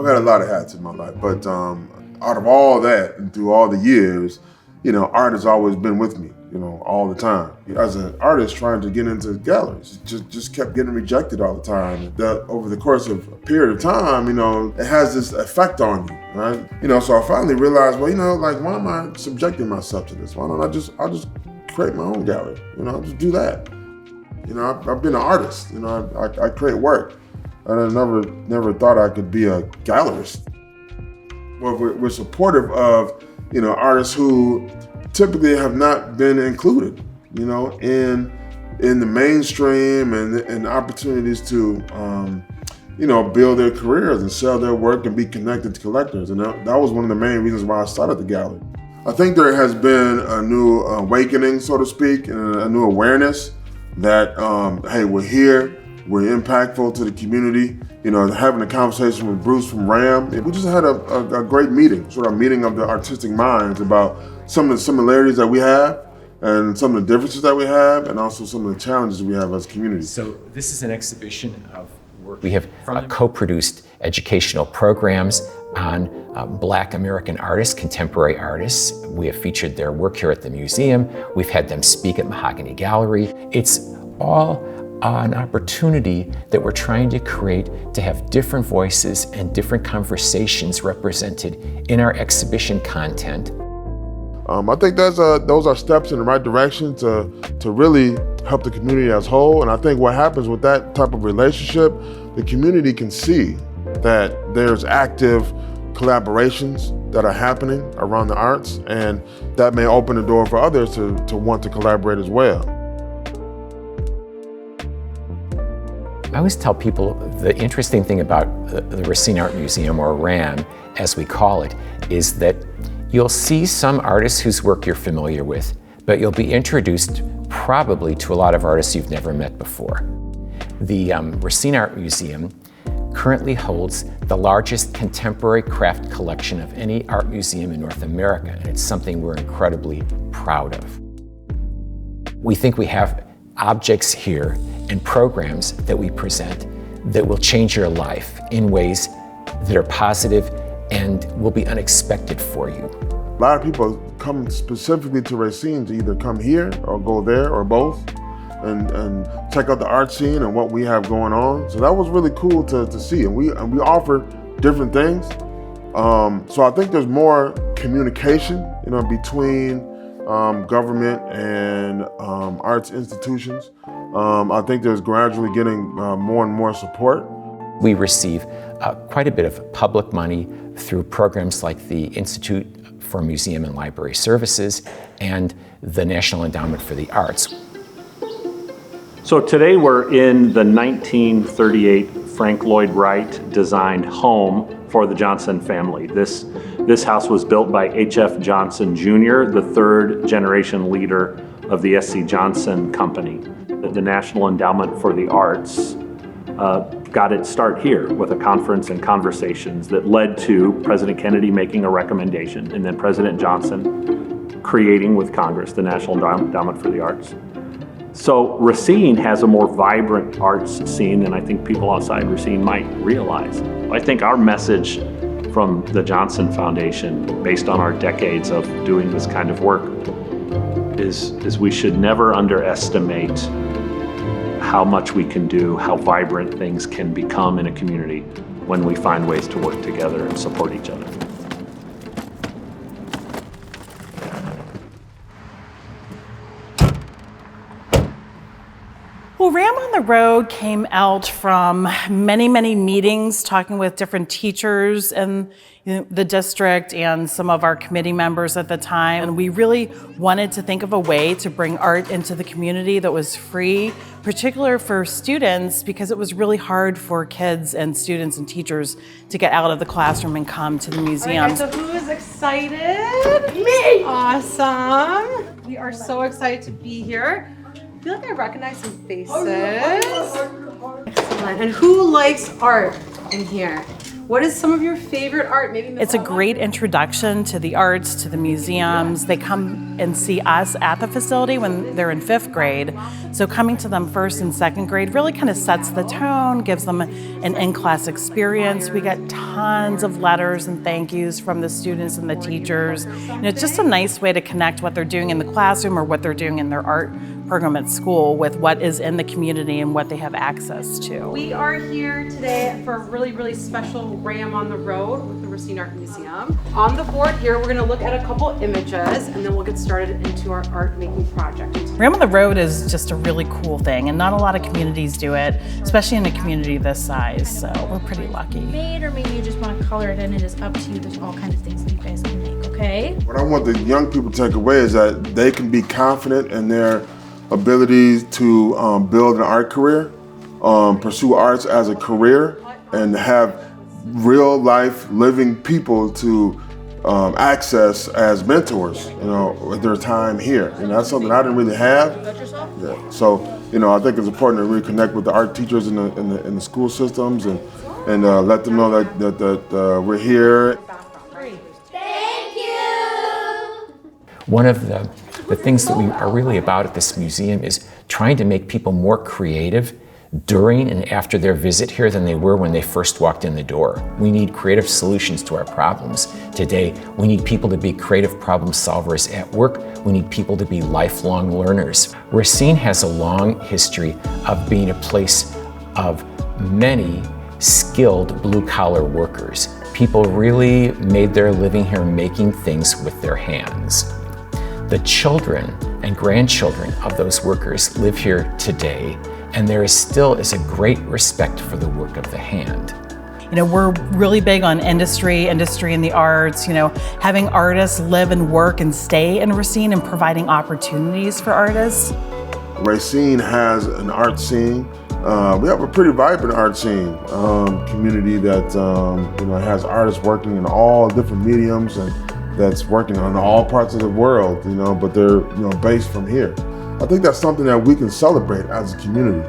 I've had a lot of hats in my life, but out of all that and through all the years, art has always been with me, all the time. As an artist trying to get into galleries, just kept getting rejected all the time. That over the course of a period of time, it has this effect on you, right? So I finally realized, well, why am I subjecting myself to this? Why don't I'll just create my own gallery? I'll just do that. I've been an artist. I create work. And I never thought I could be a gallerist. Well, we're supportive of, artists who typically have not been included, in the mainstream and opportunities to, build their careers and sell their work and be connected to collectors. And that was one of the main reasons why I started the gallery. I think there has been a new awakening, so to speak, and a new awareness that, hey, we're here. We're impactful to the community. Having a conversation with Bruce from RAM, we just had a great meeting, sort of a meeting of the artistic minds about some of the similarities that we have and some of the differences that we have and also some of the challenges we have as a community. So this is an exhibition of work. We have co-produced educational programs on Black American artists, contemporary artists. We have featured their work here at the museum. We've had them speak at Mahogany Gallery. It's all an opportunity that we're trying to create to have different voices and different conversations represented in our exhibition content. I think those are steps in the right direction to really help the community as a whole. And I think what happens with that type of relationship, the community can see that there's active collaborations that are happening around the arts, and that may open the door for others to want to collaborate as well. I always tell people the interesting thing about the Racine Art Museum, or RAM as we call it, is that you'll see some artists whose work you're familiar with, but you'll be introduced probably to a lot of artists you've never met before. The Racine Art Museum currently holds the largest contemporary craft collection of any art museum in North America, and it's something we're incredibly proud of. We think we have objects here and programs that we present that will change your life in ways that are positive and will be unexpected for you. A lot of people come specifically to Racine to either come here or go there or both and check out the art scene and what we have going on. So that was really cool to see. And we offer different things. So I think there's more communication, between government and arts institutions. I think there's gradually getting more and more support. We receive quite a bit of public money through programs like the Institute for Museum and Library Services and the National Endowment for the Arts. So today we're in the 1938 Frank Lloyd Wright designed home for the Johnson family. This house was built by H.F. Johnson Jr., the third generation leader of the S.C. Johnson Company. The National Endowment for the Arts got its start here with a conference and conversations that led to President Kennedy making a recommendation and then President Johnson creating with Congress the National Endowment for the Arts. So Racine has a more vibrant arts scene than I think people outside Racine might realize. I think our message from the Johnson Foundation, based on our decades of doing this kind of work, is we should never underestimate how much we can do, how vibrant things can become in a community when we find ways to work together and support each other. Well, RAM on the Road came out from many, many meetings, talking with different teachers in the district and some of our committee members at the time. And we really wanted to think of a way to bring art into the community that was free, particularly for students, because it was really hard for kids and students and teachers to get out of the classroom and come to the museum. All right, so who is excited? Me! Awesome. We are so excited to be here. I feel like I recognize some faces. Excellent. And who likes art in here? What is some of your favorite art? Maybe Miss It's a Ella? great introduction to the arts, to the museums. They come and see us at the facility when they're in 5th grade. So coming to them 1st and 2nd grade really kind of sets the tone, gives them an in-class experience. We get tons of letters and thank yous from the students and the teachers. And it's just a nice way to connect what they're doing in the classroom or what they're doing in their art program at school with what is in the community and what they have access to. We are here today for a really, really special Ram on the Road with the Racine Art Museum. On the board here, we're gonna look at a couple images and then we'll get started into our art making project. Ram on the Road is just a really cool thing, and not a lot of communities do it, especially in a community this size, so we're pretty lucky. Made, or maybe you just want to color it in. It is up to you. There's all kinds of things that you guys can make, okay? What I want the young people to take away is that they can be confident in their abilities to build an art career, pursue arts as a career, and have real life living people to access as mentors, with their time here. And that's something I didn't really have. Yeah. So, I think it's important to really connect with the art teachers in the school systems and let them know that we're here. Thank you! One of the things that we are really about at this museum is trying to make people more creative during and after their visit here than they were when they first walked in the door. We need creative solutions to our problems. Today, we need people to be creative problem solvers at work. We need people to be lifelong learners. Racine has a long history of being a place of many skilled blue-collar workers. People really made their living here making things with their hands. The children and grandchildren of those workers live here today, and there still is a great respect for the work of the hand. We're really big on industry in the arts, having artists live and work and stay in Racine and providing opportunities for artists. Racine has an art scene. We have a pretty vibrant art scene, community that has artists working in all different mediums and that's working on all parts of the world, but they're based from here. I think that's something that we can celebrate as a community.